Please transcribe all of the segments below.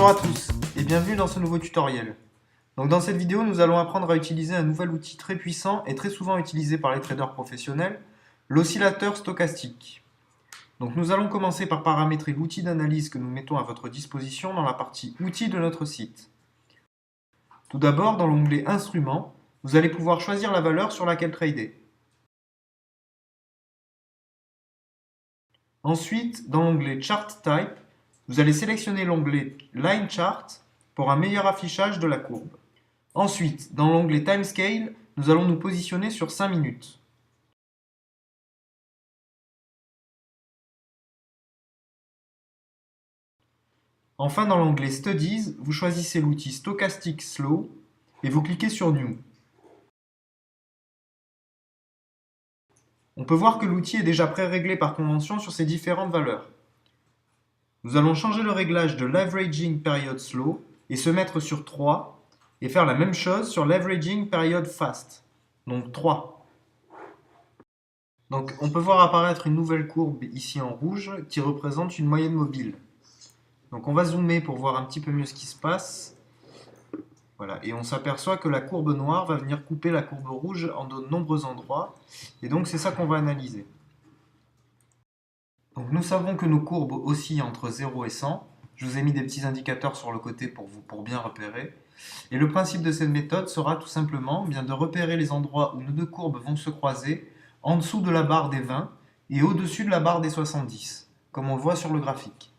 Bonjour à tous et bienvenue dans ce nouveau tutoriel. Donc dans cette vidéo, nous allons apprendre à utiliser un nouvel outil très puissant et très souvent utilisé par les traders professionnels, l'oscillateur stochastique. Donc nous allons commencer par paramétrer l'outil d'analyse que nous mettons à votre disposition dans la partie outils de notre site. Tout d'abord, dans l'onglet Instruments, vous allez pouvoir choisir la valeur sur laquelle trader. Ensuite, dans l'onglet Chart Type, vous allez sélectionner l'onglet Line Chart pour un meilleur affichage de la courbe. Ensuite, dans l'onglet Timescale, nous allons nous positionner sur 5 minutes. Enfin, dans l'onglet Studies, vous choisissez l'outil Stochastic Slow et vous cliquez sur New. On peut voir que l'outil est déjà pré-réglé par convention sur ces différentes valeurs. Nous allons changer le réglage de l'Averaging Period Slow et se mettre sur 3 et faire la même chose sur l'Averaging Period Fast, donc 3. Donc on peut voir apparaître une nouvelle courbe ici en rouge qui représente une moyenne mobile. Donc on va zoomer pour voir un petit peu mieux ce qui se passe. Voilà, et on s'aperçoit que la courbe noire va venir couper la courbe rouge en de nombreux endroits. Et donc c'est ça qu'on va analyser. Donc nous savons que nos courbes oscillent entre 0 et 100. Je vous ai mis des petits indicateurs sur le côté pour bien repérer. Et le principe de cette méthode sera tout simplement bien de repérer les endroits où nos deux courbes vont se croiser en dessous de la barre des 20 et au-dessus de la barre des 70, comme on le voit sur le graphique.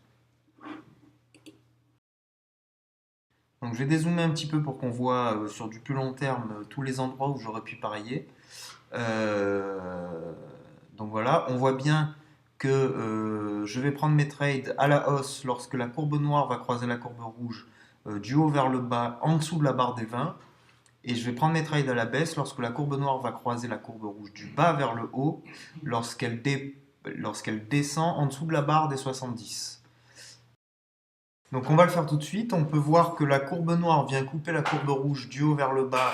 Donc je vais dézoomer un petit peu pour qu'on voit sur du plus long terme tous les endroits où j'aurais pu parier. Donc voilà, on voit bien que je vais prendre mes trades à la hausse lorsque la courbe noire va croiser la courbe rouge du haut vers le bas en dessous de la barre des 20. Et je vais prendre mes trades à la baisse lorsque la courbe noire va croiser la courbe rouge du bas vers le haut lorsqu'elle descend en dessous de la barre des 70. Donc on va le faire tout de suite. On peut voir que la courbe noire vient couper la courbe rouge du haut vers le bas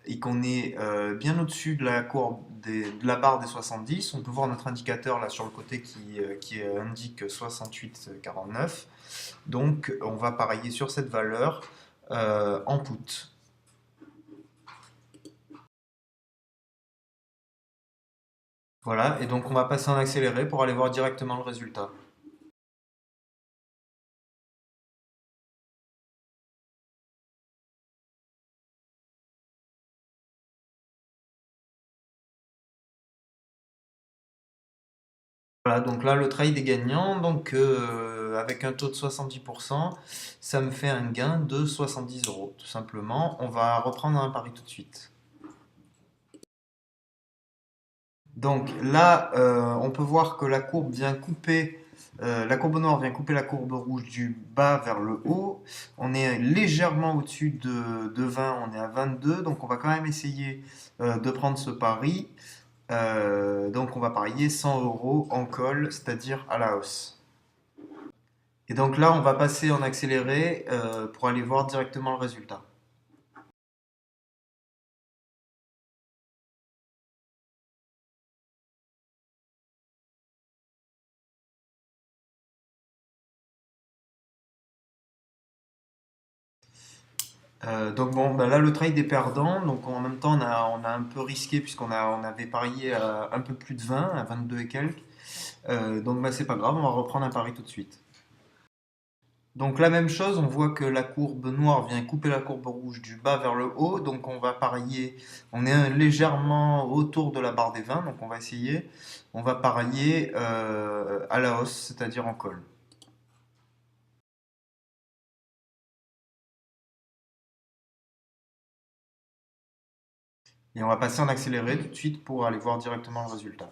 et qu'on est bien au-dessus de la courbe de la barre des 70. On peut voir notre indicateur là sur le côté qui indique 68,49. Donc on va parier sur cette valeur en put. Voilà, et donc on va passer en accéléré pour aller voir directement le résultat. Voilà, donc là le trade est gagnant, donc avec un taux de 70%, ça me fait un gain de 70 euros, tout simplement. On va reprendre un pari tout de suite. Donc là, on peut voir que la courbe vient couper, la courbe noire vient couper la courbe rouge du bas vers le haut. On est légèrement au-dessus de 20, on est à 22, donc on va quand même essayer de prendre ce pari. Donc on va parier 100 euros en call, c'est-à-dire à la hausse. Et donc là, on va passer en accéléré pour aller voir directement le résultat. Donc bon, bah là le trade est perdant, donc en même temps on a un peu risqué puisqu'on avait parié à un peu plus de 20, à 22 et quelques. Donc bah, c'est pas grave, on va reprendre un pari tout de suite. Donc la même chose, on voit que la courbe noire vient couper la courbe rouge du bas vers le haut, donc on va parier, on est légèrement autour de la barre des 20, donc on va essayer, on va parier à la hausse, c'est-à-dire en call. Et on va passer en accéléré tout de suite pour aller voir directement le résultat.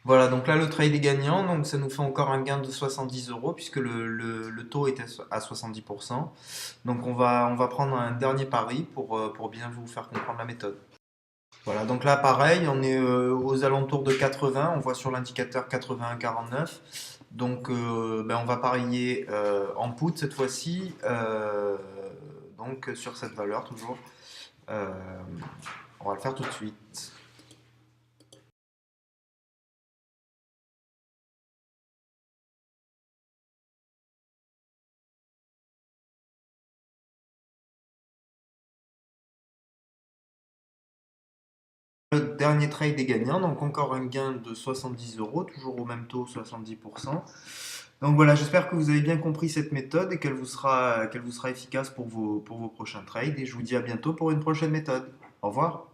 Voilà, donc là le trade est gagnant, donc ça nous fait encore un gain de 70 euros puisque le taux était à 70%. Donc on va prendre un dernier pari pour bien vous faire comprendre la méthode. Voilà, donc là pareil, on est aux alentours de 80, on voit sur l'indicateur 81,49. Donc ben, on va parier en put cette fois-ci, donc sur cette valeur toujours. Euh, on va le faire tout de suite. Le dernier trade est gagnant, donc encore un gain de 70 euros, toujours au même taux, 70%. Donc voilà, j'espère que vous avez bien compris cette méthode et qu'elle vous sera efficace pour vos prochains trades. Et je vous dis à bientôt pour une prochaine méthode. Au revoir.